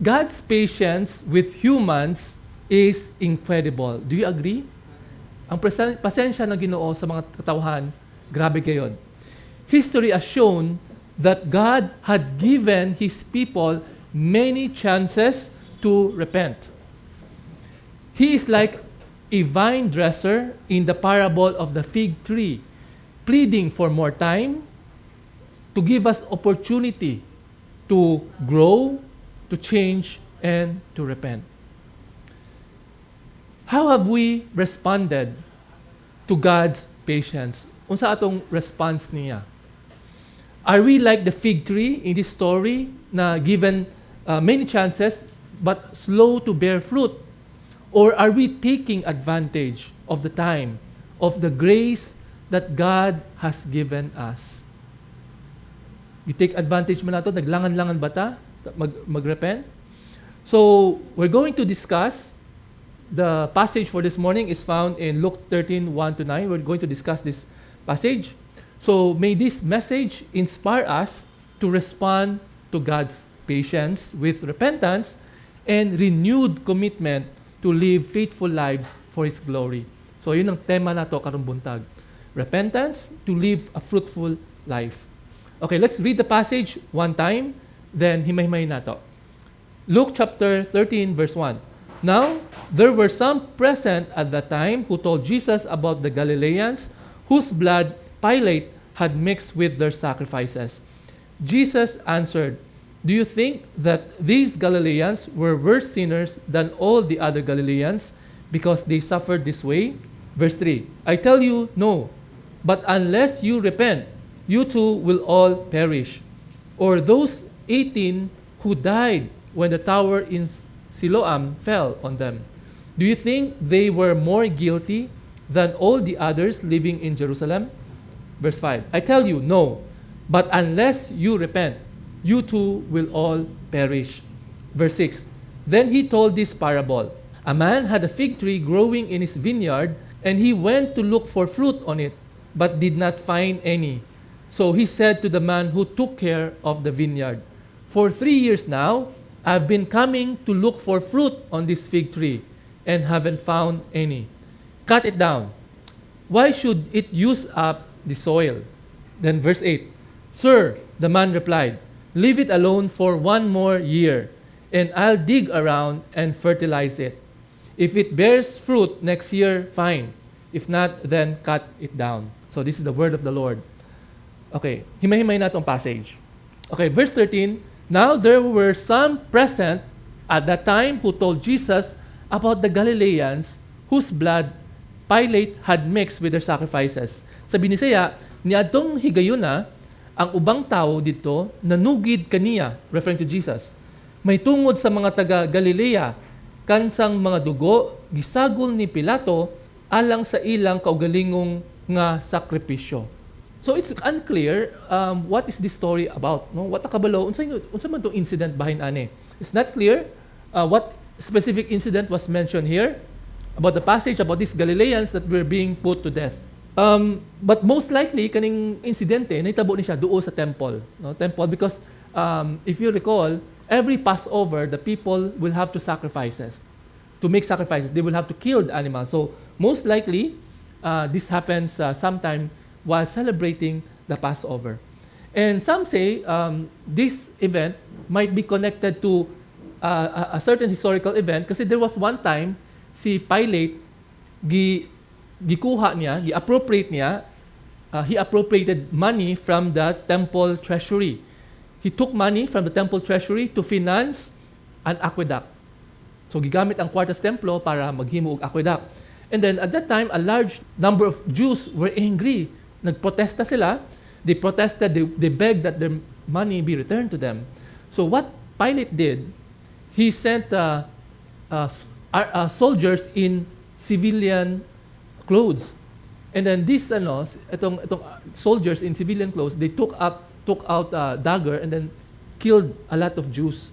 God's patience with humans is incredible. Do you agree? Ang pasensya ng Ginoo sa mga katauhan, grabe gayon. History has shown that God had given His people many chances to repent. He is like a vine dresser in the parable of the fig tree, pleading for more time to give us opportunity to grow, to change, and to repent. How have we responded to God's patience? Unsa atong response niya? Are we like the fig tree in this story na given many chances but slow to bear fruit? Or are we taking advantage of the time, of the grace that God has given us? You take advantage mo na ito, naglangan-langan ba ta? Mag-repent? So, we're going to discuss, the passage for this morning is found in Luke 13, 1-9. We're going to discuss this passage. So, may this message inspire us to respond to God's patience with repentance and renewed commitment to live faithful lives for His glory. So, yun ang tema na to karong buntag. Repentance to live a fruitful life. Okay, let's read the passage one time, then himay-himay na to. Luke chapter 13, verse 1. Now, there were some present at that time who told Jesus about the Galileans whose blood Pilate had mixed with their sacrifices. Jesus answered, "Do you think that these Galileans were worse sinners than all the other Galileans because they suffered this way?" Verse 3, "I tell you, no. But unless you repent, you too will all perish. Or those 18 who died when the tower in Siloam fell on them. Do you think they were more guilty than all the others living in Jerusalem?" Verse 5, "I tell you, no. But unless you repent, you too will all perish." Verse 6, "Then he told this parable. A man had a fig tree growing in his vineyard, and he went to look for fruit on it, but did not find any. So he said to the man who took care of the vineyard, 'For 3 years now, I've been coming to look for fruit on this fig tree, and haven't found any. Cut it down. Why should it use up the soil?' Then verse 8, 'Sir,' the man replied, 'leave it alone for 1 more year, and I'll dig around and fertilize it. If it bears fruit next year, fine. If not, then cut it down.'" So this is the word of the Lord. Okay, himay-himay na itong passage. Okay, verse 13, "Now there were some present at that time who told Jesus about the Galileans whose blood Pilate had mixed with their sacrifices." Sa Binisaya, niadtong higayuna, ang ubang tao dito nanugid kaniya, referring to Jesus. May tungod sa mga taga Galilea, kansang mga dugo, gisagol ni Pilato alang sa ilang kaugalingong nga sakripisyo. So it's unclear what is this story about. No? What akabalo, unsa man tong incident bahin ani. It's not clear what specific incident was mentioned here about the passage about these Galileans that were being put to death. But most likely, kaning insidente, nahitabo ni siya duo sa temple. No? Temple, because if you recall, every Passover, the people will have to sacrifices. To make sacrifices, they will have to kill the animal. So most likely, this happens sometime while celebrating the Passover. And some say this event might be connected to a certain historical event kasi there was one time si Pilate gikuha niya, gi-appropriate niya, he appropriated money from the temple treasury. He took money from the temple treasury to finance an aqueduct. So gigamit ang kwartas templo para maghimo og aqueduct. And then at that time, a large number of Jews were angry. Nagprotesta sila. They protested, they begged that their money be returned to them. So what Pilate did, he sent soldiers in civilian clothes. And then these itong soldiers in civilian clothes, they took out a dagger and then killed a lot of Jews.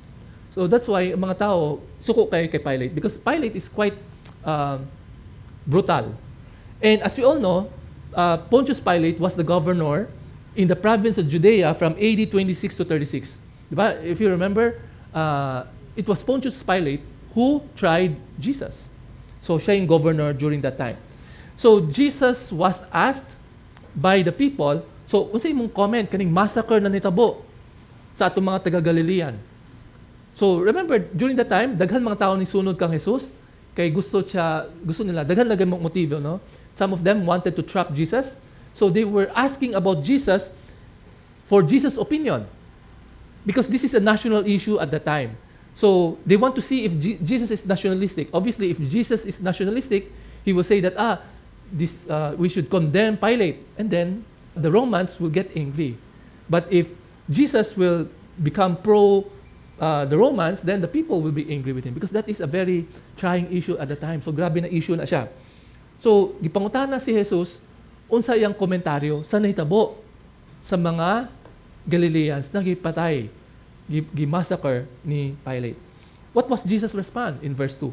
So that's why mga tao suko kay Pilate, because Pilate is quite brutal. And as we all know, Pontius Pilate was the governor in the province of Judea from AD 26 to 36. Diba? If you remember, it was Pontius Pilate who tried Jesus. So siya yung governor during that time. So Jesus was asked by the people, so unsay mong comment kaning massacre na nitabo sa atong mga taga-Galilean. So remember, during that time, daghan mga tao ni sunod kang Jesus, kay gusto nila, daghan lagay mong motibo, no? Some of them wanted to trap Jesus. So they were asking about Jesus for Jesus' opinion. Because this is a national issue at the time. So they want to see if Jesus is nationalistic. Obviously, if Jesus is nationalistic, he will say that, we should condemn Pilate. And then the Romans will get angry. But if Jesus will become pro the Romans, then the people will be angry with him. Because that is a very trying issue at the time. So grabe na issue na siya. So, gipangutana si Jesus, unsa iyang komentaryo sa nahitabo sa mga Galileans na gipatay, gimassacre ni Pilate. What was Jesus' response in verse 2?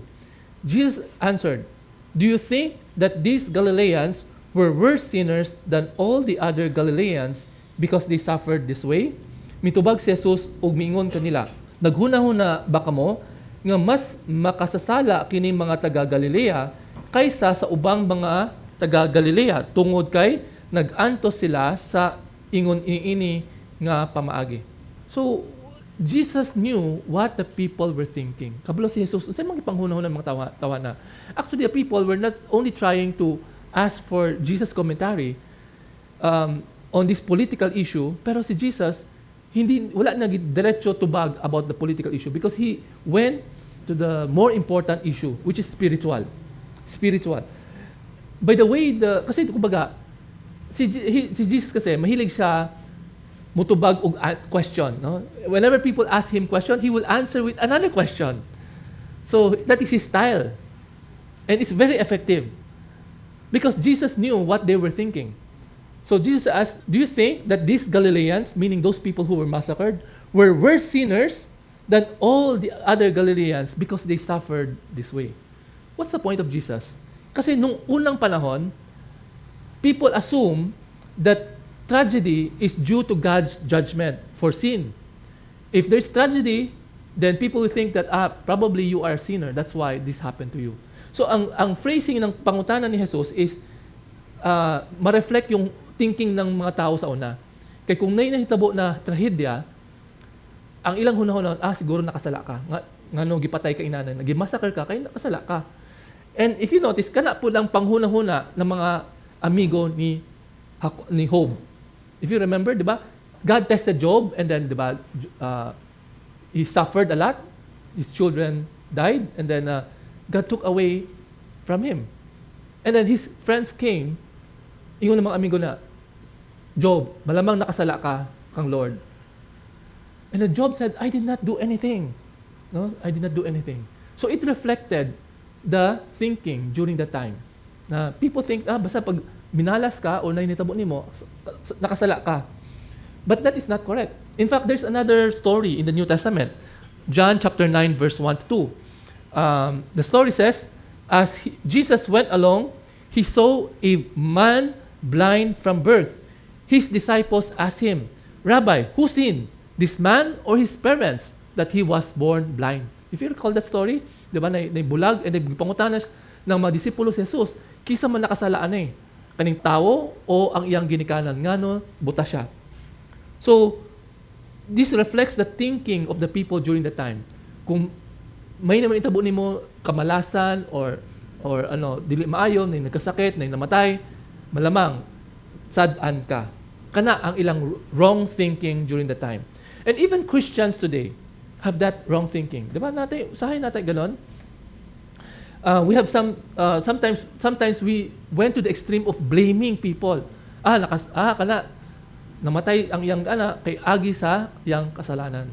Jesus answered, "Do you think that these Galileans were worse sinners than all the other Galileans because they suffered this way?" Mitubag si Jesus ug miingon kanila, "Naghuna-huna ba kamo nga mas makasasala kini mga taga-Galilea kaysa sa ubang mga taga-Galilea tungod kay nag-antos sila sa ingon ini nga pamaagi." So Jesus knew what the people were thinking. Kabalo si Jesus, unsay mga ipanghunahon ng mga tawa na. Actually, the people were not only trying to ask for Jesus' commentary on this political issue, pero si Jesus wala na diretso tubag about the political issue because he went to the more important issue, which is spiritual. By the way, kasi kumbaga, si Jesus kasi, mahilig siya mutubag og question. No? Whenever people ask him question, he will answer with another question. So, that is his style. And it's very effective. Because Jesus knew what they were thinking. So, Jesus asked, "Do you think that these Galileans," meaning those people who were massacred, "were worse sinners than all the other Galileans because they suffered this way?" What's the point of Jesus? Kasi nung unang panahon, people assume that tragedy is due to God's judgment for sin. If there's tragedy, then people will think that, probably you are a sinner. That's why this happened to you. So ang phrasing ng pangutana ni Jesus is ma-reflect yung thinking ng mga tao sa una. Kaya kung nahitabo na trahedya, ang ilang hunahon, siguro nakasala ka. Nga gipatay ka inanan, nagimassacre ka, kaya nakasala ka. And if you notice, kana po lang panghuna-huna ng mga amigo ni Job. If you remember, di ba? God tested Job and then, di ba, he suffered a lot. His children died and then God took away from him. And then his friends came, yung mga amigo na, "Job, malamang nakasala ka kang Lord." And then Job said, "I did not do anything." No, I did not do anything. So it reflected the thinking during that time. Na people think, basta pag minalas ka o nainitabo nimo, nakasala ka. But that is not correct. In fact, there's another story in the New Testament. John chapter 9, verse 1 to 2. The story says, as Jesus went along, he saw a man blind from birth. His disciples asked him, "Rabbi, who sinned, this man or his parents, that he was born blind?" If you recall that story, di ba, bulag, and pangutanas ng mga disipulo si Jesus, kisa man nakasalaan kaning tao o ang iyang ginikanan, ngano buta siya. So, this reflects the thinking of the people during the time. Kung may naman itabo nimo kamalasan or dili maayo, na nagkasakit, na namatay, malamang sad-an ka. Kana ang ilang wrong thinking during the time. And even Christians today have that wrong thinking. Di ba usahay natin ganon? We have sometimes we went to the extreme of blaming people. Namatay ang iyang kay agi sa iyang kasalanan.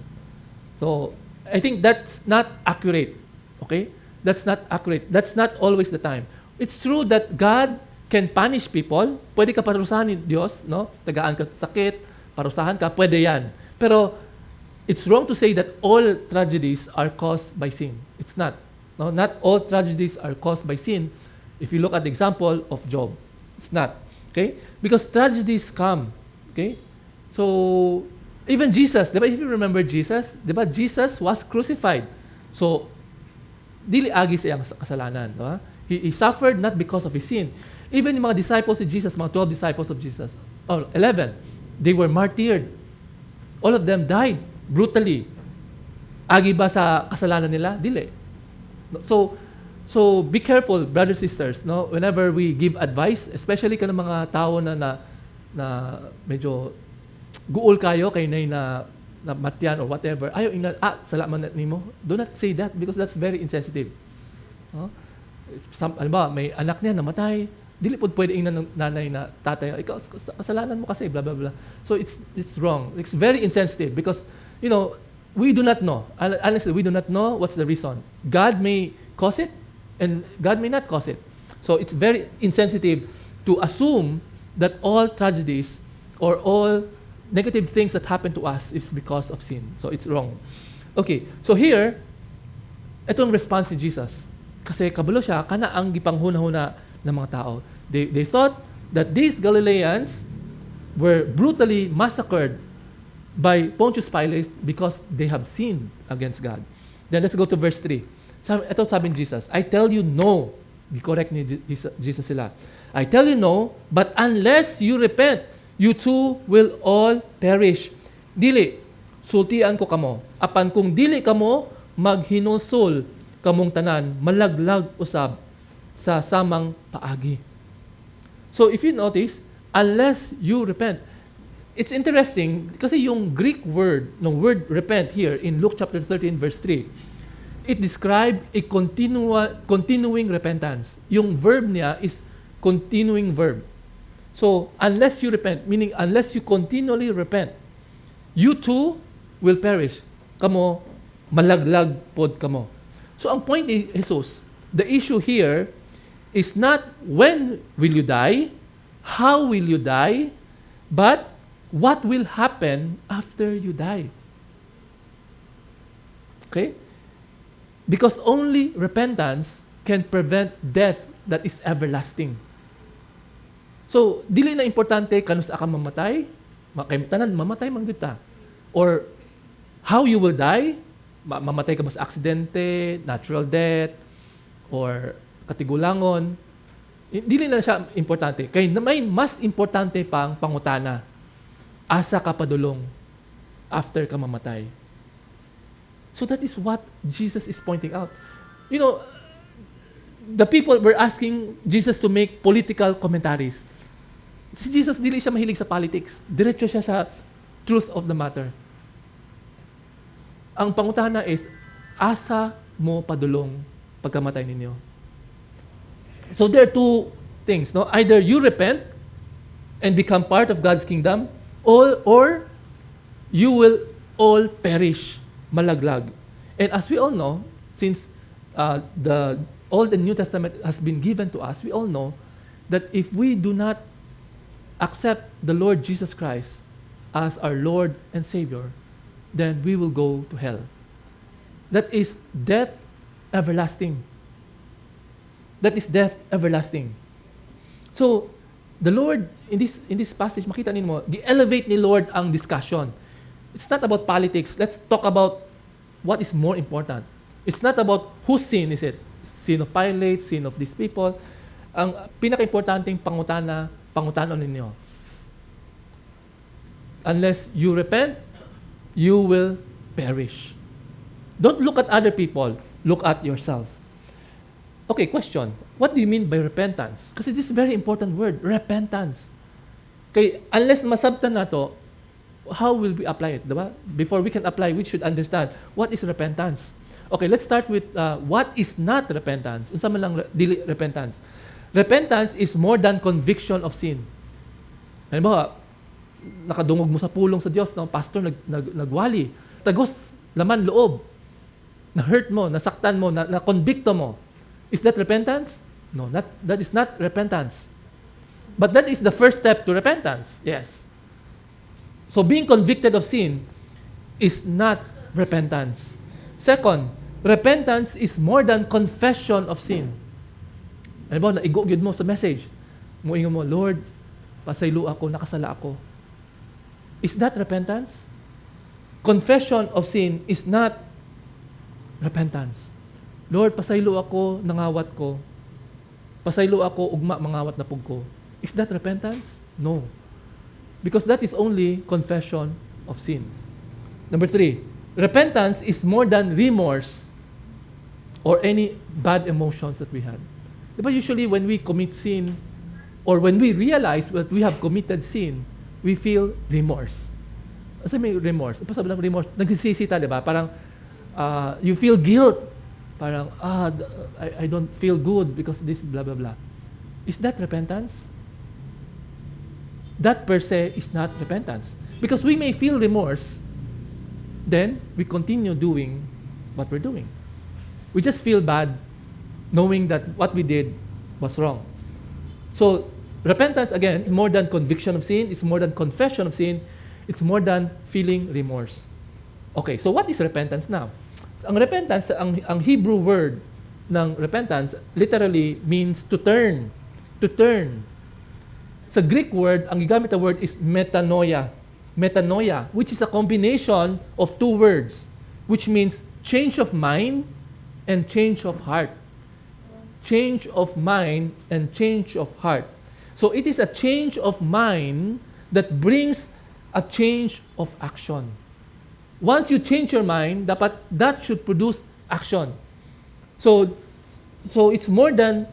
So, I think that's not accurate. Okay? That's not accurate. That's not always the time. It's true that God can punish people. Pwede ka parusahan ni Diyos, no? Tagaan ka sakit, parusahan ka, pwede yan. Pero it's wrong to say that all tragedies are caused by sin. It's not. No, not all tragedies are caused by sin. If you look at the example of Job, it's not. Okay? Because tragedies come. Okay? So, even Jesus, diba, if you remember Jesus, diba, Jesus was crucified. So, dili agi sa iyang kasalanan. No? He suffered not because of his sin. Even yung mga disciples of Jesus, mga 12 disciples of Jesus, or 11, they were martyred. All of them died brutally. Agi ba sa kasalanan nila? Dili. So be careful, brothers and sisters, no? Whenever we give advice, especially ka ng mga tao na medyo guol kayo kay na matyan or whatever, ayaw salamat nimo. Do not say that because that's very insensitive. No? Ano ba, may anak niya namatay, dili po pwede ng nanay na tatay, ikaw kasalanan mo kasi blah blah blah. So it's wrong. It's very insensitive because we do not know. Honestly, we do not know what's the reason. God may cause it and God may not cause it. So it's very insensitive to assume that all tragedies or all negative things that happen to us is because of sin. So it's wrong. Okay, so here, itong response ni Jesus. Kasi kabalo siya, kana ang gipanghuna-huna ng mga tao. They thought that these Galileans were brutally massacred by Pontius Pilate because they have sinned against God. Then let's go to verse 3. Ito sabi ni Jesus, I tell you no. Correct ni Jesus sila. I tell you no, but unless you repent, you too will all perish. Dili, sultian ko kamo. Apan kung dili kamo, maghinulsol kamong tanan, malaglag usab sa samang paagi. So if you notice, unless you repent, it's interesting kasi yung Greek word, ng word repent here in Luke chapter 13 verse 3, it describes a continuing repentance. Yung verb niya is continuing verb. So, unless you repent, meaning unless you continually repent, you too will perish. Kamo, malaglag pod kamo. So, ang point ni Jesus, the issue here is not when will you die, how will you die, but what will happen after you die. Okay? Because only repentance can prevent death that is everlasting. So, dili na importante kanus ka mamatay, tanan mamatay man gyud ta. Or how you will die, mamatay ka ba sa aksidente, natural death, or katigulangon. Dili na siya importante. Kay may mas importante pang pangutana. Asa ka padulong after ka mamatay. So that is what Jesus is pointing out. The people were asking Jesus to make political commentaries. Si Jesus, dili siya mahilig sa politics. Diretso siya sa truth of the matter. Ang pangutana is, asa mo padulong pagkamatay ninyo? So there are two things. No? Either you repent and become part of God's kingdom, or you will all perish, malaglag. And as we all know, since the Old and New Testament has been given to us, we all know that if we do not accept the Lord Jesus Christ as our Lord and Savior, then we will go to hell. That is death everlasting. That is death everlasting. So, the Lord, in this passage, makita ninyo, gi-elevate ni Lord ang discussion. It's not about politics. Let's talk about what is more important. It's not about whose sin is it. Sin of Pilate, sin of these people. Ang pinaka-importanting pangutanon ninyo. Unless you repent, you will perish. Don't look at other people. Look at yourself. Okay, question. What do you mean by repentance? Kasi this is a very important word, repentance. Okay, unless masabtan na to, how will we apply it? Diba? Before we can apply, we should understand what is repentance. Okay, let's start with what is not repentance. Unsa man lang dili repentance. Repentance is more than conviction of sin. Halimbawa, nakadungog mo sa pulong sa Diyos, no? Pastor nagwali, tagos laman loob, na-hurt mo, nasaktan mo, na-convicto mo. Is that repentance? No, that is not repentance. But that is the first step to repentance. Yes. So being convicted of sin is not repentance. Second, repentance is more than confession of sin. Halimbawa, naigo gyud mo sa message. Muingon mo, Lord, pasaylo ako, nakasala ako. Is that repentance? Confession of sin is not Repentance. Lord, pasaylo ako, nangawat ko. Pasaylo ako, ugma, mangawat na pug ko. Is that repentance? No. Because that is only confession of sin. Number 3, repentance is more than remorse or any bad emotions that we had. Diba usually when we commit sin or when we realize that we have committed sin, we feel remorse. Kasi may remorse. Ano sabi ng remorse? Nagsisisi ta, diba? Parang you feel guilt. Parang, I don't feel good because this blah, blah, blah. Is that repentance? That per se is not repentance. Because we may feel remorse, then we continue doing what we're doing. We just feel bad knowing that what we did was wrong. So, repentance, again, is more than conviction of sin, it's more than confession of sin, it's more than feeling remorse. Okay, so what is repentance now? So, ang repentance, ang Hebrew word ng repentance literally means to turn. To turn. Sa Greek word, ang gigamit na word is metanoia. Metanoia, which is a combination of two words, which means change of mind and change of heart. Change of mind and change of heart. So it is a change of mind that brings a change of action. Once you change your mind, dapat that should produce action. So it's more than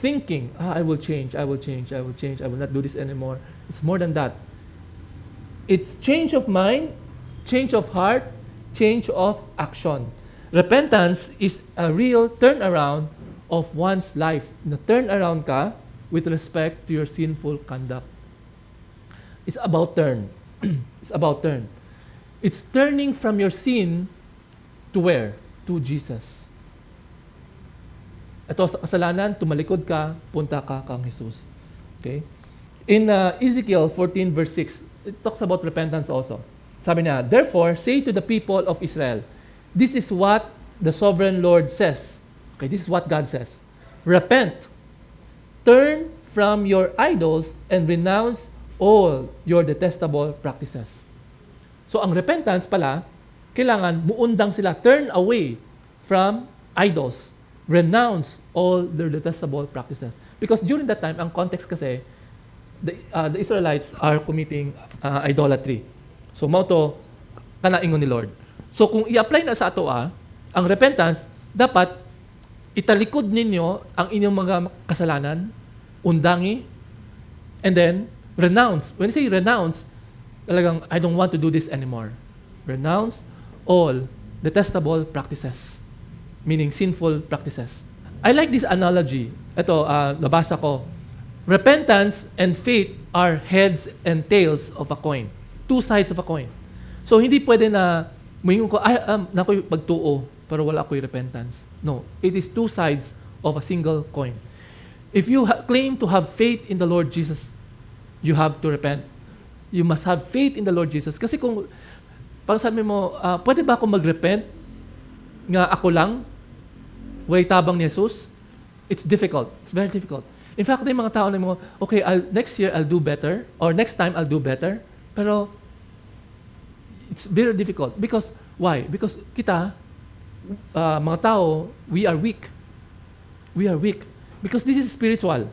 thinking, I will change, I will not do this anymore. It's more than that. It's change of mind, change of heart, change of action. Repentance is a real turnaround of one's life. Na turn around ka with respect to your sinful conduct. It's about turn. It's about turn. It's turning from your sin to where? To Jesus. Ito sa kasalanan, tumalikod ka, punta ka kang Jesus. Okay? In Ezekiel 14 verse 6, it talks about repentance also. Sabi niya, therefore, say to the people of Israel, this is what the sovereign Lord says. Okay, this is what God says. Repent. Turn from your idols and renounce all your detestable practices. So, ang repentance pala, kailangan muundang sila, turn away from idols. Renounce all their detestable practices. Because during that time, ang context kasi, the Israelites are committing idolatry. So, mauto, kanaingon ni Lord. So, kung i-apply na sa ato, ang repentance, dapat italikod ninyo ang inyong mga kasalanan, undangi, and then renounce. When you say renounce, talagang, I don't want to do this anymore. Renounce all detestable practices, meaning sinful practices. I like this analogy. Ito, nabasa ko. Repentance and faith are heads and tails of a coin. Two sides of a coin. So, hindi pwede na, mayroon ko, nako'y pagtuo, pero wala ako'y repentance. No, it is two sides of a single coin. If you claim to have faith in the Lord Jesus, you have to repent. You must have faith in the Lord Jesus. Kasi kung, parang sabi mo, pwede ba ako mag-repent nga ako lang, way tabang ni Jesus? It's difficult. It's very difficult. In fact, may mga tao na mo, okay, next year I'll do better, or next time I'll do better. Pero, it's very difficult. Because, why? Because kita, mga tao, we are weak. We are weak. Because this is spiritual.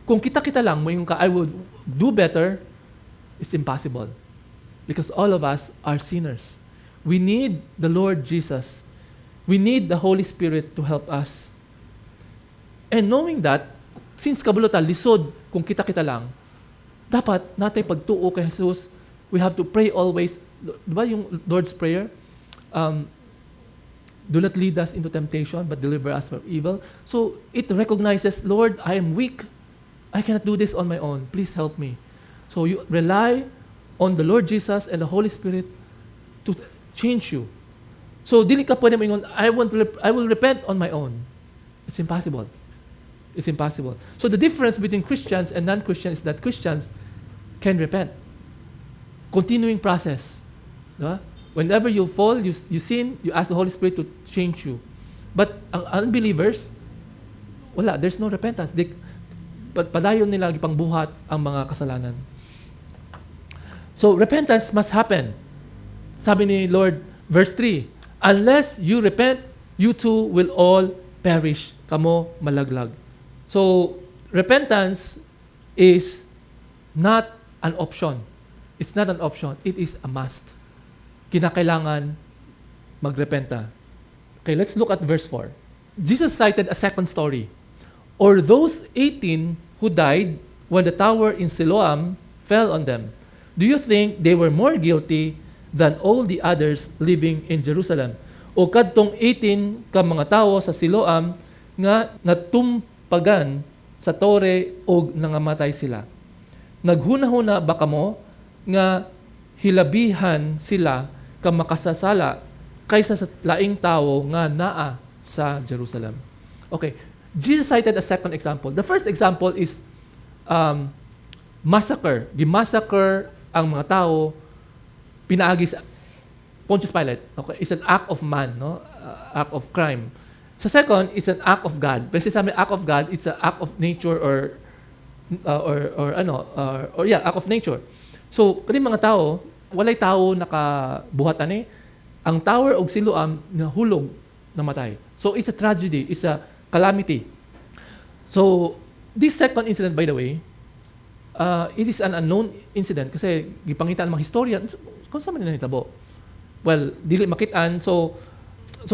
Kung kita lang, mayroon ka, I will do better, it's impossible. Because all of us are sinners. We need the Lord Jesus. We need the Holy Spirit to help us. And knowing that, since kabulutan, lisod, kung kita lang, dapat natin pagtuo kay Jesus, we have to pray always. Diba yung Lord's Prayer? Do not lead us into temptation, but deliver us from evil. So, it recognizes, Lord, I am weak. I cannot do this on my own. Please help me. So, you rely on the Lord Jesus and the Holy Spirit to change you. So, dili ka pwede maingon, I will repent on my own. It's impossible. It's impossible. So, the difference between Christians and non-Christians is that Christians can repent. Continuing process. Diba? Whenever you fall, you sin, you ask the Holy Spirit to change you. But ang unbelievers, wala, there's no repentance. Padayon nila ipangbuhat ang mga kasalanan. So, repentance must happen. Sabi ni Lord, verse 3, unless you repent, you too will all perish. Kamo malaglag. So, repentance is not an option. It's not an option. It is a must. Kinakailangan magrepenta. Okay, let's look at verse 4. Jesus cited a second story. Or those 18 who died when the tower in Siloam fell on them. Do you think they were more guilty than all the others living in Jerusalem? O kadtong 18 ka mga tawo sa Siloam nga natumpagan sa tore o nangamatay sila. Naghuna-huna ba kamo nga hilabihan sila ka makasasala kaysa sa laing tao nga naa sa Jerusalem. Okay, Jesus cited a second example. The first example is massacre. Gimassacre ang mga tao, pinaagi sa Pontius Pilate. Okay, it's an act of man, no? Act of crime. Sa second, it's an act of God. Kasi sabi act of God, it's an act of nature or act of nature. So, kani mga tao, walay tao nakabuhatan eh. Ang tower og Siloam nahulog, namatay. So, it's a tragedy, it's a calamity. So, this second incident, by the way, it is an unknown incident kasi gipangitan ang mga historian kung saan man nahitabo. Well, dili makitaan. So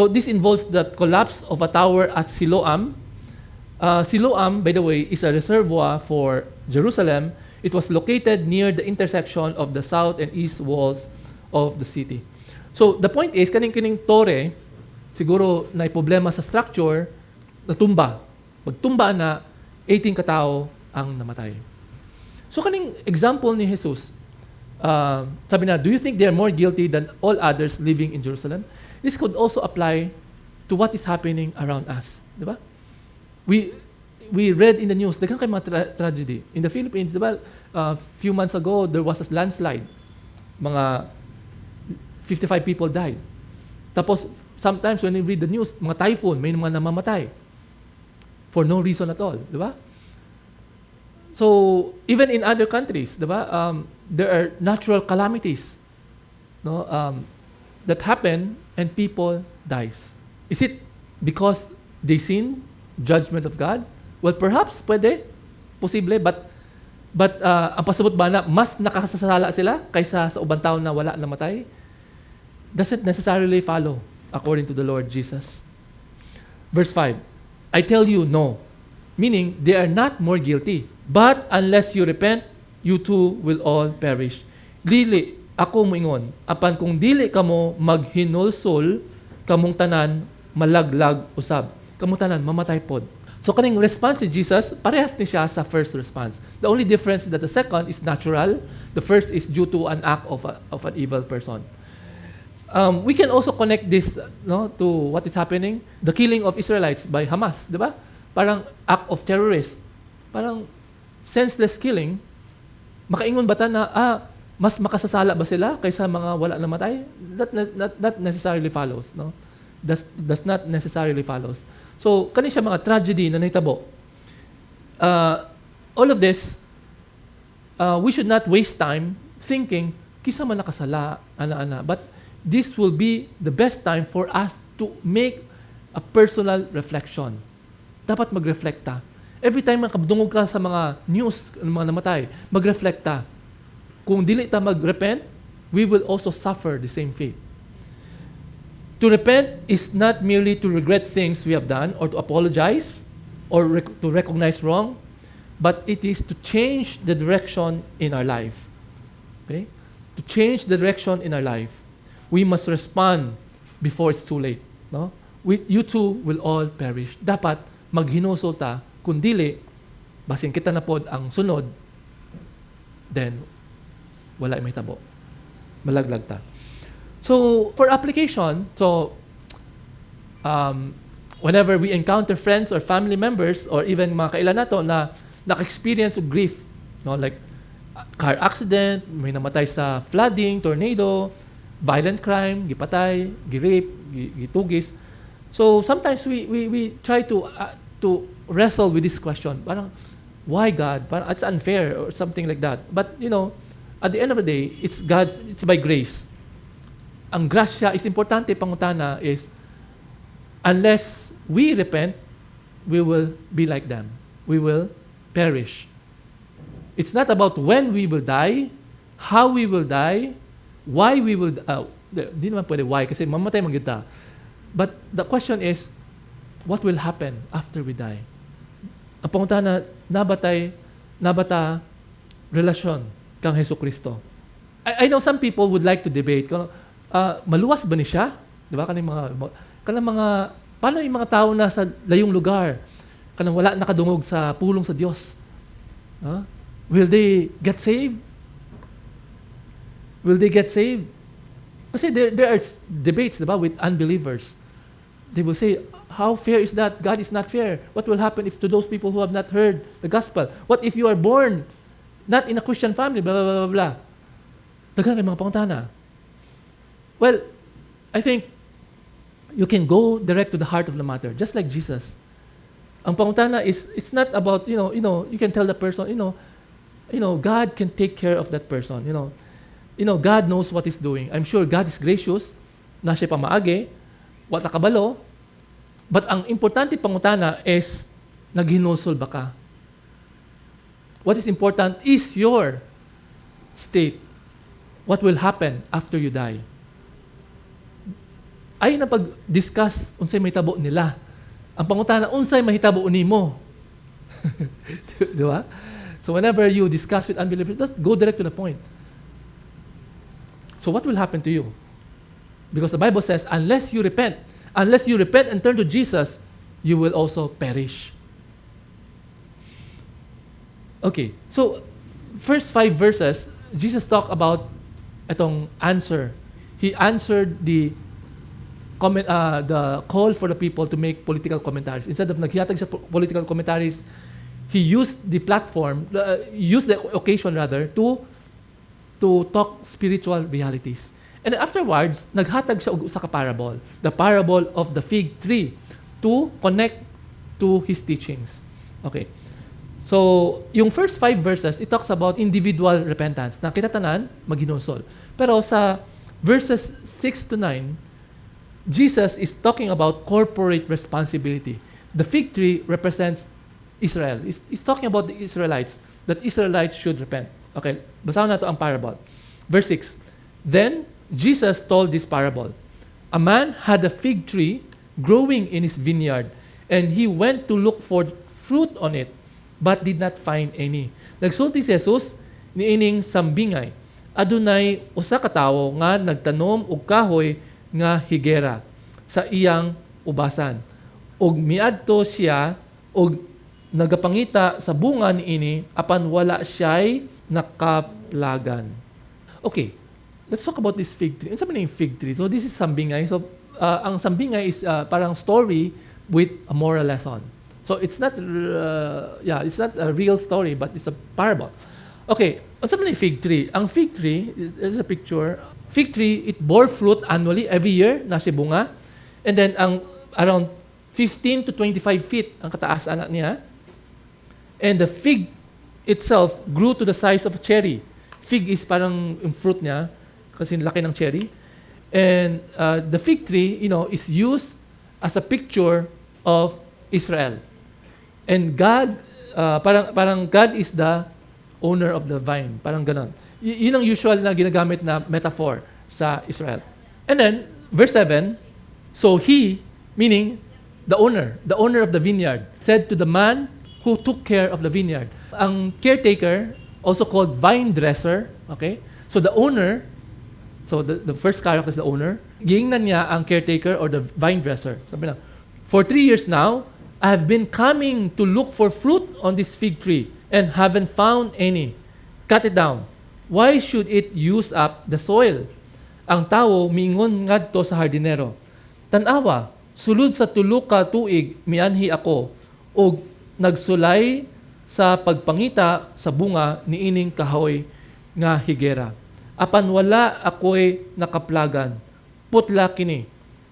this involves the collapse of a tower at Siloam. Siloam, by the way, is a reservoir for Jerusalem. It was located near the intersection of the south and east walls of the city. So the point is, kaning tore, siguro na problema sa structure, natumba. Pagtumba na, 18 katao ang namatay. So kaning example ni Jesus, sabi na, do you think they are more guilty than all others living in Jerusalem? This could also apply to what is happening around us. Di ba? We read in the news, daghang kay mga tragedy. In the Philippines, di ba, few months ago, there was a landslide. Mga 55 people died. Tapos, sometimes when you read the news, mga typhoon, may mga namamatay. For no reason at all. Di ba? So, even in other countries, diba, there are natural calamities, no, that happen and people dies. Is it because they sin, judgment of God? Well, perhaps, pwede, posible, but ang pasabot ba na mas nakasasala sila kaysa sa ubang tao na wala namatay? Doesn't necessarily follow according to the Lord Jesus. Verse 5, I tell you, no. Meaning, they are not more guilty. But unless you repent, you too will all perish. Dili, ako moingon, apan kung dili kamo maghinulsol, kamong tanan malaglag usab. Kamong tanan mamatay pod. So kaning response ni Jesus, parehas ni siya sa first response. The only difference is that the second is natural, the first is due to an act of an evil person. We can also connect this to what is happening, the killing of Israelites by Hamas, di ba? Parang act of terrorist. Parang senseless killing, makaingon ba ta na, mas makasasala ba sila kaysa mga wala namatay? That necessarily follows, no? Does not necessarily follows. So, kani siya mga tragedy na nahitabo. All of this, we should not waste time thinking, kisa man nakasala, ana-ana. But this will be the best time for us to make a personal reflection. Dapat mag-reflect ta. Every time makabdungog ka sa mga news, mga namatay, mag-reflect ta. Kung dili ta mag-repent, we will also suffer the same fate. To repent is not merely to regret things we have done or to apologize or to recognize wrong, but it is to change the direction in our life. Okay? To change the direction in our life, we must respond before it's too late. No? You too will all perish. Dapat maghinusol ta. Kung dili, basin kita na pod ang sunod, then wala may tabo. Malaglag ta. So, for application, whenever we encounter friends or family members or even mga kailan nato na naka-experience of grief, no, like car accident, may namatay sa flooding, tornado, violent crime, gipatay, girape, gitugis. So, sometimes we try to wrestle with this question. Parang, why God? Parang, it's unfair or something like that. But, at the end of the day, it's by grace. Ang grasya is importante, pangutana is, unless we repent, we will be like them. We will perish. It's not about when we will die, how we will die, why we will di naman pwede why kasi mamatay man kita. But the question is, what will happen after we die? Ang pangunta na nabata relasyon kang Jesucristo. I know some people would like to debate kung maluwas ba ni siya? Di ba? Kanang mga paano yung mga tao na sa layong lugar? Kanang wala nakadungog sa pulong sa Diyos. Will they get saved? Will they get saved? Kasi there are debates, di ba, with unbelievers. They will say, how fair is that? God is not fair. What will happen if to those people who have not heard the gospel? What if you are born not in a Christian family? Blah, blah, blah, blah, blah. Dagan kay mga pangutana. Well, I think you can go direct to the heart of the matter, just like Jesus. Ang pangutana is, it's not about, you can tell the person, God can take care of that person. God knows what He's doing. I'm sure God is gracious, na siya pamaagi, wala kabalo. But ang importante pangutana is, naghinusol ba ka? What is important is your state. What will happen after you die? Ay na pag-discuss unsay mahitabo nila. Ang pangutana, unsay mahitabo nimo. Di ba? So whenever you discuss with unbelievers, just go direct to the point. So what will happen to you? Because the Bible says, unless you repent and turn to Jesus, you will also perish. Okay, so first 5 verses, Jesus talked about itong answer. He answered the call for the people to make political commentaries. Instead of naghihatag sa political commentaries, he used the platform, used the occasion rather, to talk spiritual realities. And afterwards, naghatag siya og usa ka parable, the parable of the fig tree, to connect to his teachings. Okay. So, yung first 5 verses, it talks about individual repentance, na kinatanan, maghinusol. Pero sa verses 6 to 9, Jesus is talking about corporate responsibility. The fig tree represents Israel. He's talking about the Israelites, that Israelites should repent. Okay, basahin nato ang parable. Verse 6, then Jesus told this parable. A man had a fig tree growing in his vineyard, and he went to look for fruit on it, but did not find any. Nagsulti si Jesus niining sambingay. Adunay usa ka tawo nga nagtanom og kahoy nga higera sa iyang ubasan. Og miadto siya og nagapangita sa bunga niini apan wala siya'y nakaplagan. Okay, let's talk about this fig tree. Ano sabi na yung fig tree? So this is sambingay. So ang sambingay is parang story with a moral lesson. So it's not it's not a real story, but it's a parable. Okay, ano sabi na yung fig tree? Ang fig tree, is a picture. Fig tree, it bore fruit annually, every year, nasa bunga. And then, around 15 to 25 feet ang kataasan niya. And the fig itself grew to the size of a cherry. Fig is parang yung fruit niya, kasi laki ng cherry. And the fig tree, is used as a picture of Israel. And God, parang God is the owner of the vine. Parang ganon. Yun ang usual na ginagamit na metaphor sa Israel. And then, verse 7, so he, meaning the owner of the vineyard, said to the man who took care of the vineyard. Ang caretaker, also called vine dresser, okay? So the owner, so the first character is the owner, gingnan niya ang caretaker or the vine dresser. Sabi na, for 3 years now, I have been coming to look for fruit on this fig tree and haven't found any. Cut it down. Why should it use up the soil? Ang tawo mingon ngadto sa hardinero. Tanawa, sulod sa tulo ka tuig mianhi ako og nagsulay sa pagpangita sa bunga niining kahoy nga higera. Apan wala ako'y nakaplagan. Putla kini.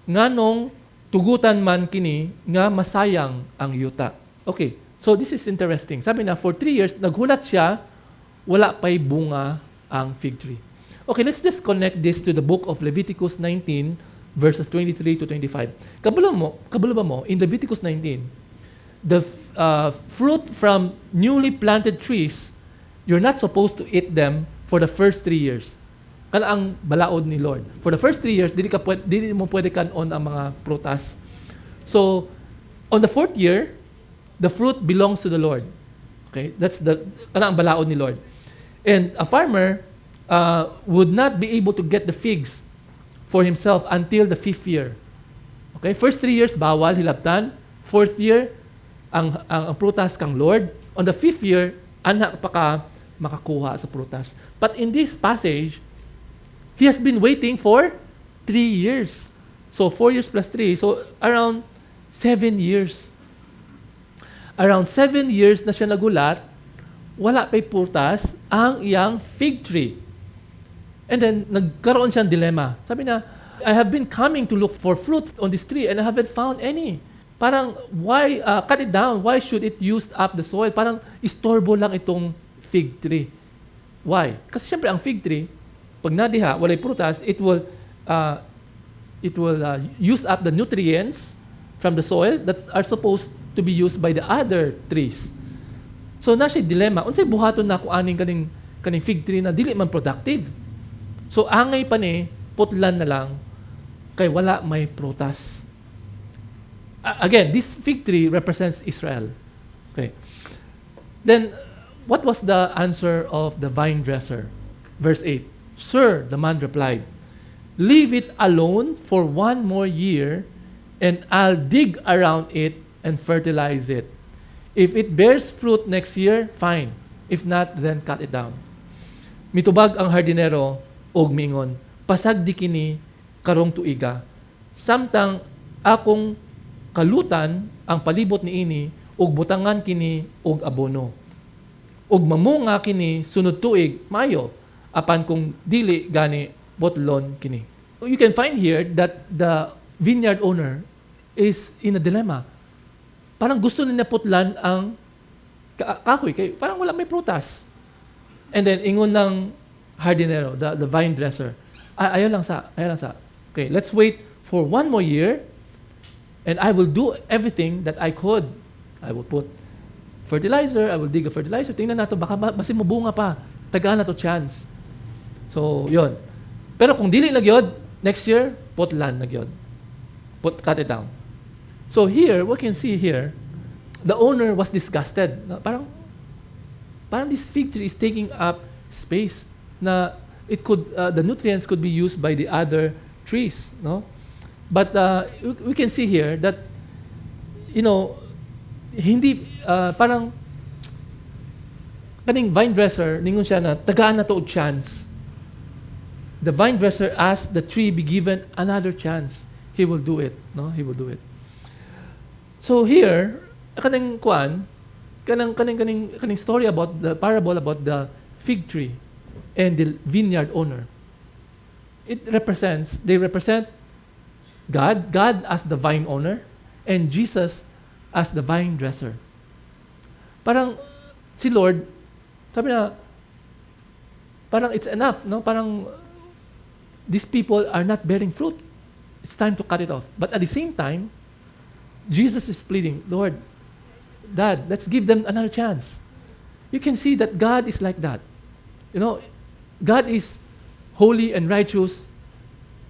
Nganong tugutan man kini nga masayang ang yuta. Okay, so this is interesting. Sabi na, for 3 years, naghulat siya, wala pa'y bunga ang fig tree. Okay, let's just connect this to the book of Leviticus 19, verses 23 to 25. Kabalo ba mo, in Leviticus 19, the fruit from newly planted trees, you're not supposed to eat them for the first 3 years. Kana ang balaod ni Lord. For the first 3 years, dili mo pwede kanon ang mga prutas. So, on the 4th year, the fruit belongs to the Lord. Okay? That's kana ang balaod ni Lord. And a farmer would not be able to get the figs for himself until the 5th year. Okay? First 3 years, bawal, hilabtan. 4th year, ang prutas kang Lord. On the 5th year, anak pa ka makakuha sa prutas. But in this passage, he has been waiting for 3 years. So 4 years plus 3, so around 7 years. Around 7 years na siya nagulat, wala pa'y prutas ang iyang fig tree. And then, nagkaroon siyang dilemma. Sabi na, I have been coming to look for fruit on this tree and I haven't found any. Parang, why cut it down? Why should it use up the soil? Parang, istorbo lang itong fig tree. Why? Kasi syempre, ang fig tree, pag nadiha, walay prutas, it will use up the nutrients from the soil that are supposed to be used by the other trees. So, nasa dilemma. Unsay buhaton na kung aning kaning fig tree na dili man productive. So, angay pa ni, putlan na lang, kay wala may prutas. Again, this fig tree represents Israel. Okay. Then, what was the answer of the vine dresser? Verse 8. Sir, the man replied, leave it alone for 1 more year, and I'll dig around it and fertilize it. If it bears fruit next year, fine. If not, then cut it down. Mitubag ang hardinero, og mingon, pasag di kini karong tuiga. Samtang akong kalutan ang palibot ni ini, og butangan kini og abono. Og mamunga kini sunod tuig, mayo, apan kung dili gani botlon kini. You can find here that the vineyard owner is in a dilemma. Parang gusto niya putlan ang kahoy, kay parang wala may prutas. And then ingon ng hardinero, the vine dresser, ayaw lang sa. Okay, let's wait for 1 more year, and I will do everything that I could. I will put fertilizer, I will dig a fertilizer. Tingnan nato, baka basi mabunga pa. Tagaan na to chance. So, yon. Pero kung dili nagyod, next year, putlan nagyod. Cut it down. So here, we can see here, the owner was disgusted. Parang this fig tree is taking up space na it could the nutrients could be used by the other trees, no? But we can see here that hindi parang kaning vine dresser ningon siya na tagaan na to og chance. The vine dresser asked the tree be given another chance. He will do it, no? He will do it. So here, kanang story about the parable about the fig tree and the vineyard owner. They represent God as the vine owner, and Jesus as the vine dresser. Parang si Lord, sabi na, parang it's enough, no? Parang these people are not bearing fruit. It's time to cut it off. But at the same time, Jesus is pleading, Lord, Dad, let's give them another chance. You can see that God is like that. God is holy and righteous.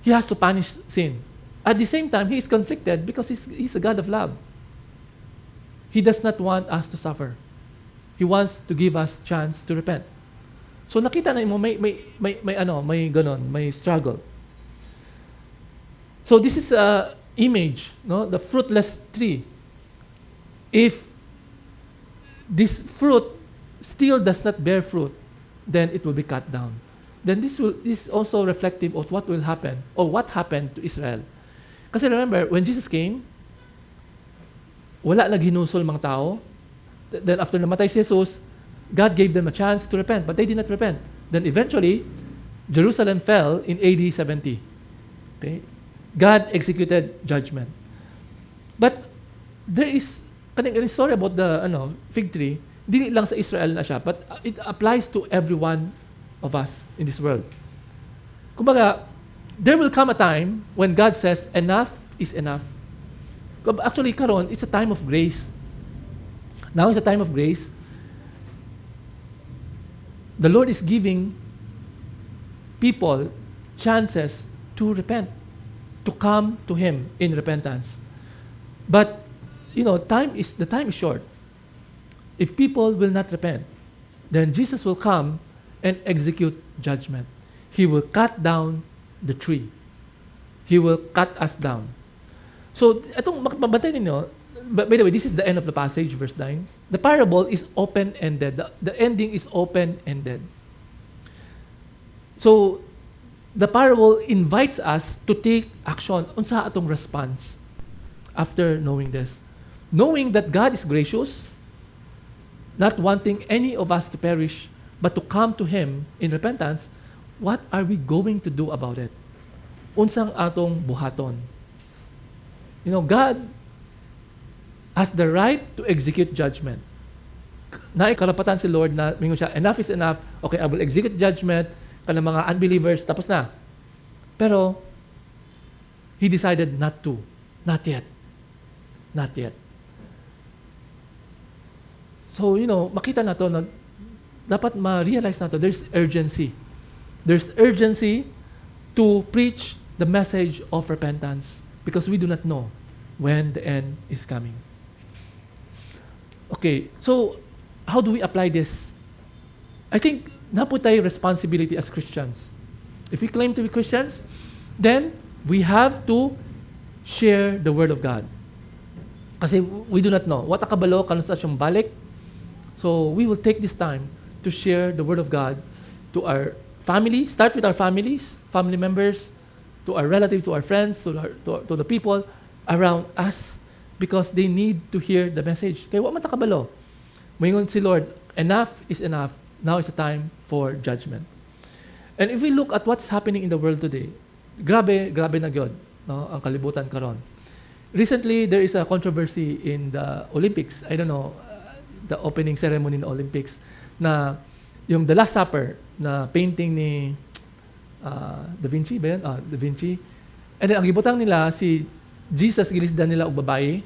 He has to punish sin. At the same time, He is conflicted because He's a God of love. He does not want us to suffer. He wants to give us chance to repent. So nakita na mo may ganon, may struggle. So this is a image, no? The fruitless tree. If this fruit still does not bear fruit, then it will be cut down. Then this is also reflective of what will happen or what happened to Israel. Kasi remember, when Jesus came, wala naghinusol mga tao. Then after namatay si Jesus, God gave them a chance to repent, but they did not repent. Then eventually, Jerusalem fell in AD 70. Okay? God executed judgment. But there is a story about the fig tree. Hindi lang sa Israel na siya, but it applies to every one of us in this world. Kumbaga, there will come a time when God says, enough is enough. Actually, karon, it's a time of grace. Now is a time of grace. The Lord is giving people chances to repent, to come to Him in repentance. But, the time is short. If people will not repent, then Jesus will come and execute judgment. He will cut down the tree. He will cut us down. So, itong mabantayan ninyo, by the way, this is the end of the passage, verse 9. The parable is open-ended. The ending is open-ended. So, the parable invites us to take action. Unsa atong response after knowing this? Knowing that God is gracious, not wanting any of us to perish, but to come to Him in repentance, what are we going to do about it? Unsang atong buhaton? God has the right to execute judgment. Karapatan si Lord na mingon siya, enough is enough. Okay, I will execute judgment kanang mga unbelievers, tapos na. Pero, He decided not to. Not yet. Not yet. So, makita na to na dapat ma-realize na to, there's urgency. There's urgency to preach the message of repentance because we do not know when the end is coming. Okay, so how do we apply this? I think napo tayo responsibility as Christians. If we claim to be Christians, then we have to share the Word of God. Kasi we do not know. What akabalo, kanusta siyang balik. So we will take this time to share the Word of God to our family. Start with our families, family members, to our relatives, to our friends, to the people around us, because they need to hear the message. Kaya wa man ta kabalo. Moingon si Lord, enough is enough. Now is the time for judgment. And if we look at what's happening in the world today, grabe na gyud, no, ang kalibutan karon. Recently, there is a controversy in the Olympics. I don't know, the opening ceremony in the Olympics, na yung The Last Supper na painting ni Da Vinci ba yan? Da Vinci. And then ang gibutang nila, si Jesus, gilisdan nila og babae,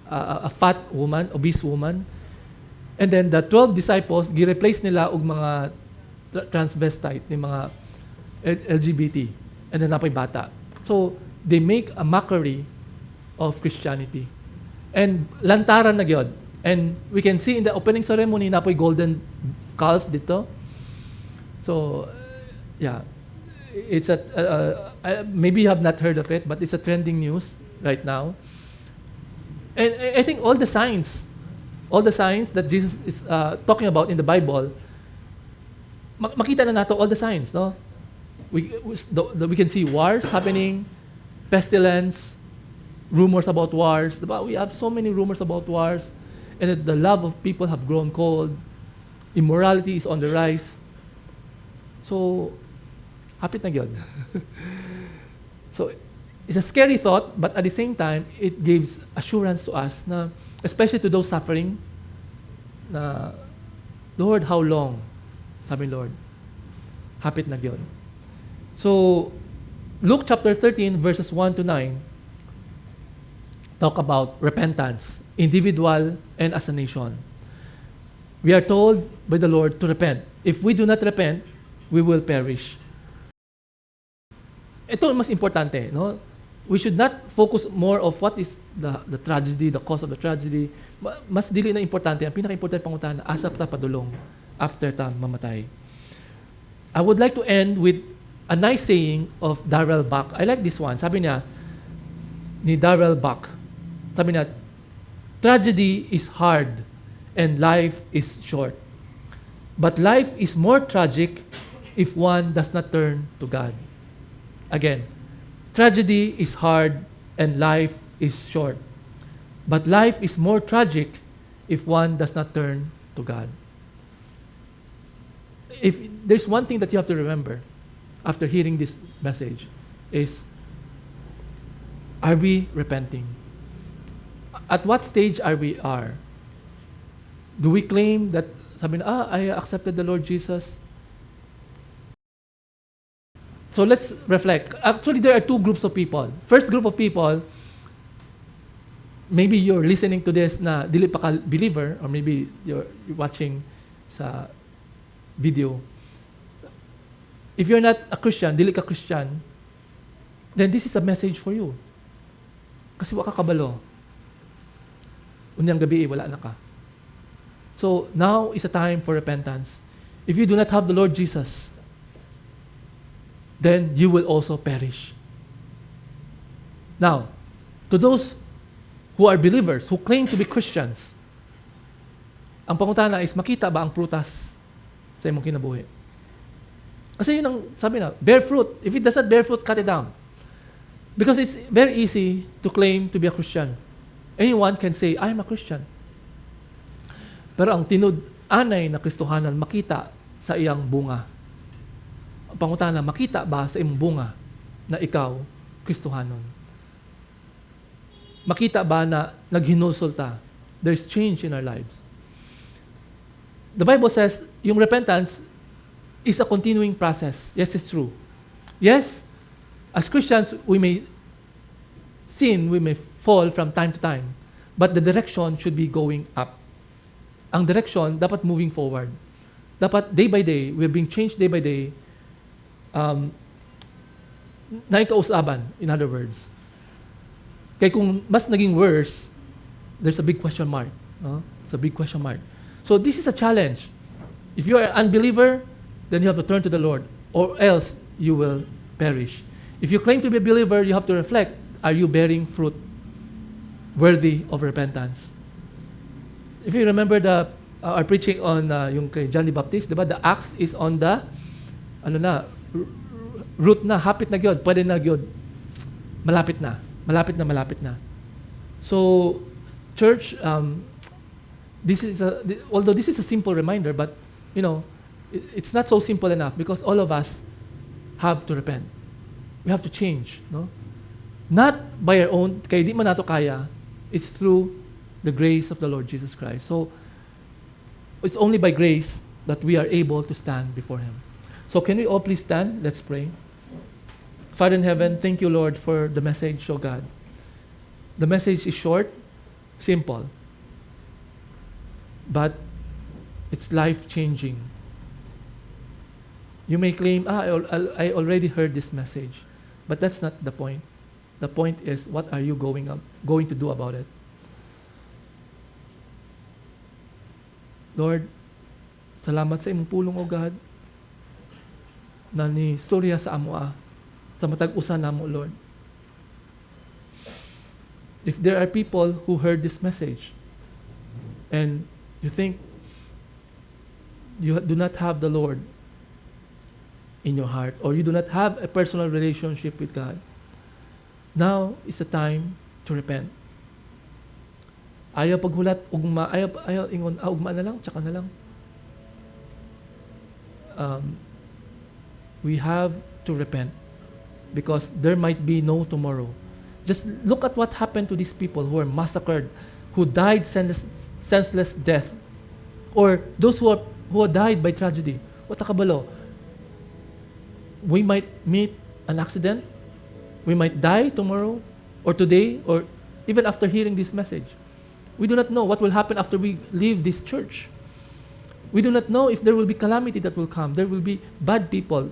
a fat woman, obese woman. And then the 12 disciples, gi-replace nila og mga transvestite, ni mga LGBT. And then napoy bata. So, they make a mockery of Christianity. And lantaran na gyud. And we can see in the opening ceremony, napoy golden calf dito. So, yeah. It's maybe you have not heard of it, but it's a trending news right now. And I think all the signs that Jesus is talking about in the Bible, makita na nato all the signs, no? We can see wars happening, pestilence, rumors about wars. We have so many rumors about wars, and that the love of people have grown cold. Immorality is on the rise. So, hapit na gyud. So, it's a scary thought, but at the same time, it gives assurance to us, na, especially to those suffering, na, Lord, how long? Sabi Lord, hapit na gyud. So, Luke chapter 13, verses 1 to 9, talk about repentance, individual and as a nation. We are told by the Lord to repent. If we do not repent, we will perish. Ito mas importante, no? We should not focus more of what is the tragedy, the cause of the tragedy. Mas dili na importante, ang pinaka-importante panguntahan, asa ta padulong after ta mamatay. I would like to end with a nice saying of Darrell Buck. I like this one. Sabi niya, ni Darrell Buck, sabi niya, tragedy is hard and life is short. But life is more tragic if one does not turn to God. Again, tragedy is hard and life is short. But life is more tragic if one does not turn to God. If there's one thing that you have to remember after hearing this message is, are we repenting? At what stage are we are? Do we claim that, sabi na, I accepted the Lord Jesus So let's reflect. Actually, there are two groups of people. First group of people, maybe you're listening to this na dili pa ka believer, or maybe you're watching sa video. If you're not a Christian, dili ka Christian, then this is a message for you. Kasi waka kabalo. Unyang gabi, wala na ka. So now is a time for repentance. If you do not have the Lord Jesus, then you will also perish. Now, to those who are believers, who claim to be Christians, ang pangutana is makita ba ang prutas sa imong kinabuhi? Kasi yun ang sabi na, bear fruit. If it does not bear fruit, cut it down. Because it's very easy to claim to be a Christian. Anyone can say, I am a Christian. Pero ang tinud-anay na Kristohanan, makita sa iyang bunga. Ang pangutana, makita ba sa iyong bunga na ikaw, Kristohanon? Makita ba na naghinusulta? There's change in our lives. The Bible says, yung repentance is a continuing process. Yes, it's true. Yes, as Christians, we may sin, we may fall from time to time, but the direction should be going up. Ang direction, dapat moving forward. Dapat day by day, we're being changed day by day. Naikausaban, in other words. Kaya kung mas naging worse, there's a big question mark. It's a big question mark. So this is a challenge. If you are an unbeliever, then you have to turn to the Lord, or else you will perish. If you claim to be a believer, you have to reflect, are you bearing fruit worthy of repentance? If you remember our preaching on yung kay John the Baptist, diba? The axe is on the root na, hapit na gyud, pwede na gyud. Malapit na. So, church, although this is a simple reminder, but it's not so simple enough because all of us have to repent. We have to change, no? Not by our own, kaya di man nato kaya, it's through the grace of the Lord Jesus Christ. So, it's only by grace that we are able to stand before Him. So, can we all please stand? Let's pray. Father in heaven, thank you, Lord, for the message, oh God. The message is short, simple, but it's life-changing. You may claim, I already heard this message, but that's not the point. The point is, what are you going to do about it? Lord, salamat sa imong pulong, O God, na ni storya sa amoa, sa matag-usa namo, Lord. If there are people who heard this message, and you think you do not have the Lord in your heart, or you do not have a personal relationship with God, now is the time to repent. Ayaw paghulat, ugma, ayaw ingon, ugma na lang, tsaka na lang. We have to repent because there might be no tomorrow. Just look at what happened to these people who were massacred, who died senseless death, or those who died by tragedy. What kabalo? We might meet an accident. We might die tomorrow, or today, or even after hearing this message. We do not know what will happen after we leave this church. We do not know if there will be calamity that will come. There will be bad people,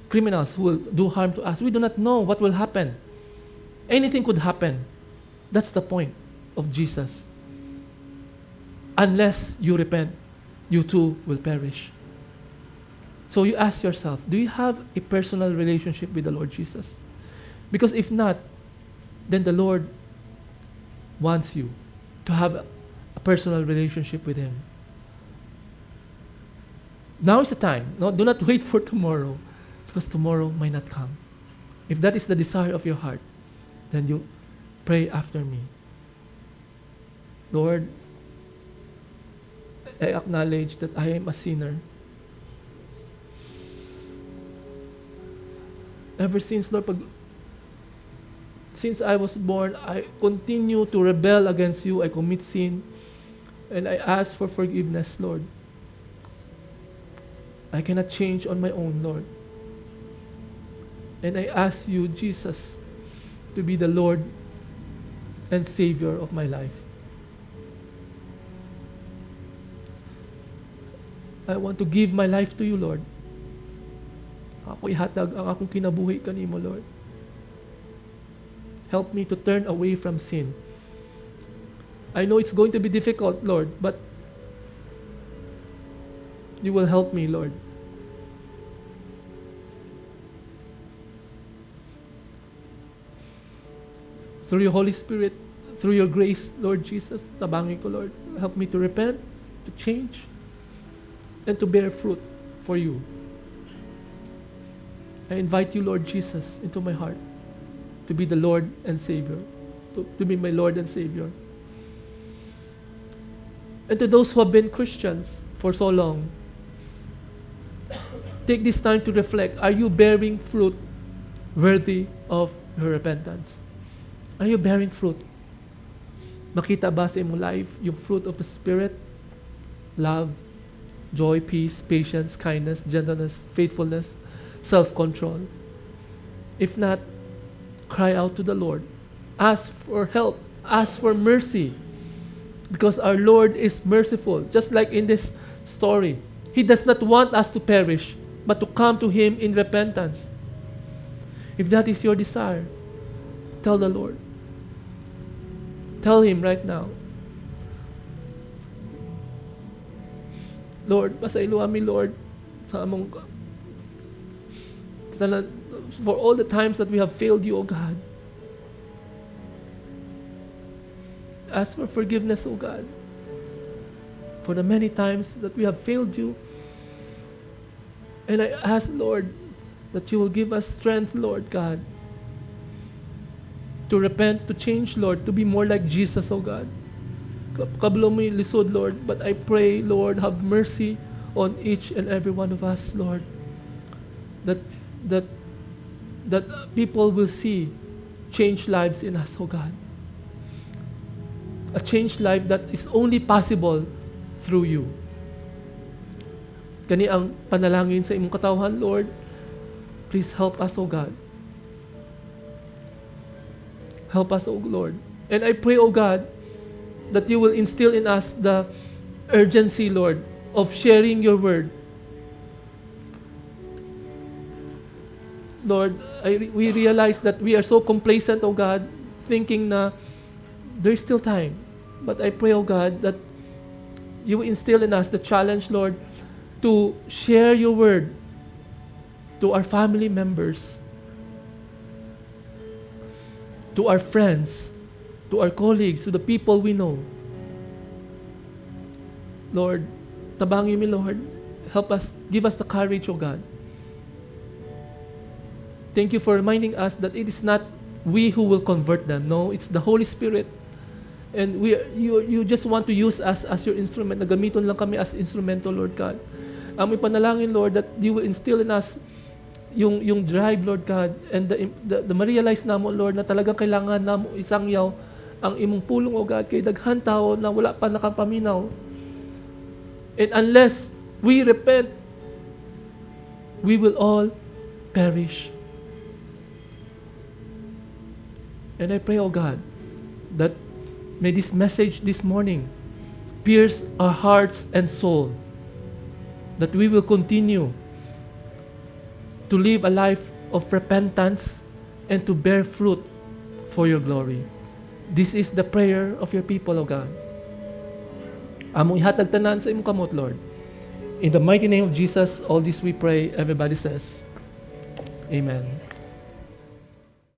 criminals who will do harm to us. We do not know what will happen. Anything could happen. That's the point of Jesus. Unless you repent, you too will perish. So you ask yourself, do you have a personal relationship with the Lord Jesus? Because if not, then the Lord wants you to have a personal relationship with Him. Now is the time. No, do not wait for tomorrow, because tomorrow might not come. If that is the desire of your heart, then you pray after me. Lord, I acknowledge that I am a sinner. Ever since, Lord, since I was born, I continue to rebel against you. I commit sin. And I ask for forgiveness, Lord. I cannot change on my own, Lord. And I ask you, Jesus, to be the Lord and Savior of my life. I want to give my life to you, Lord. Ako ihatag ang akong kinabuhi kanimo, Lord. Help me to turn away from sin. I know it's going to be difficult, Lord, but you will help me, Lord. Through your Holy Spirit, through your grace, Lord Jesus, tabangin ko, Lord. Help me to repent, to change, and to bear fruit for you. I invite you, Lord Jesus, into my heart to be the Lord and Savior, to be my Lord and Savior. And to those who have been Christians for so long, take this time to reflect. Are you bearing fruit worthy of your repentance? Are you bearing fruit? Makita ba sa imong life yung fruit of the Spirit? Love, joy, peace, patience, kindness, gentleness, faithfulness, self-control. If not, cry out to the Lord. Ask for help. Ask for mercy. Because our Lord is merciful. Just like in this story, He does not want us to perish, but to come to Him in repentance. If that is your desire, tell the Lord. Tell Him right now. Lord, pasaylo kami, Lord, sa among for all the times that we have failed you, O God. Ask for forgiveness, O God, for the many times that we have failed you. And I ask, Lord, that you will give us strength, Lord God, to repent, to change, Lord, to be more like Jesus, O God. Kablo mo yung lisod, Lord, but I pray, Lord, have mercy on each and every one of us, Lord, that people will see changed lives in us, O God. A changed life that is only possible through you. Kani ang panalangin sa imong katawhan, Lord. Please help us, O God. Help us, O Lord. And I pray, O God, that you will instill in us the urgency, Lord, of sharing your word. Lord, we realize that we are so complacent, O God, thinking na there's still time. But I pray, O God, that you will instill in us the challenge, Lord, to share your word to our family members, to our friends, to our colleagues, to the people we know. Lord, tabangin mi, Lord. Help us, give us the courage, O God. Thank you for reminding us that it is not we who will convert them. No, it's the Holy Spirit. And you just want to use us as your instrument. Nagamiton lang kami as instrumento, Lord God. Ang ipanalangin, Lord, that you will instill in us yung drive, Lord God, and the ma-realize namo, Lord, na talagang kailangan namo isangyaw ang imong pulong, O God, kay daghan tao na wala pa nakapaminaw. And unless we repent, we will all perish. And I pray, O God, that may this message this morning pierce our hearts and soul, that we will continue to live a life of repentance and to bear fruit for your glory. This is the prayer of your people, O God. Among ihatag tanan sa imong kamot, Lord. In the mighty name of Jesus, all this we pray. Everybody says, Amen.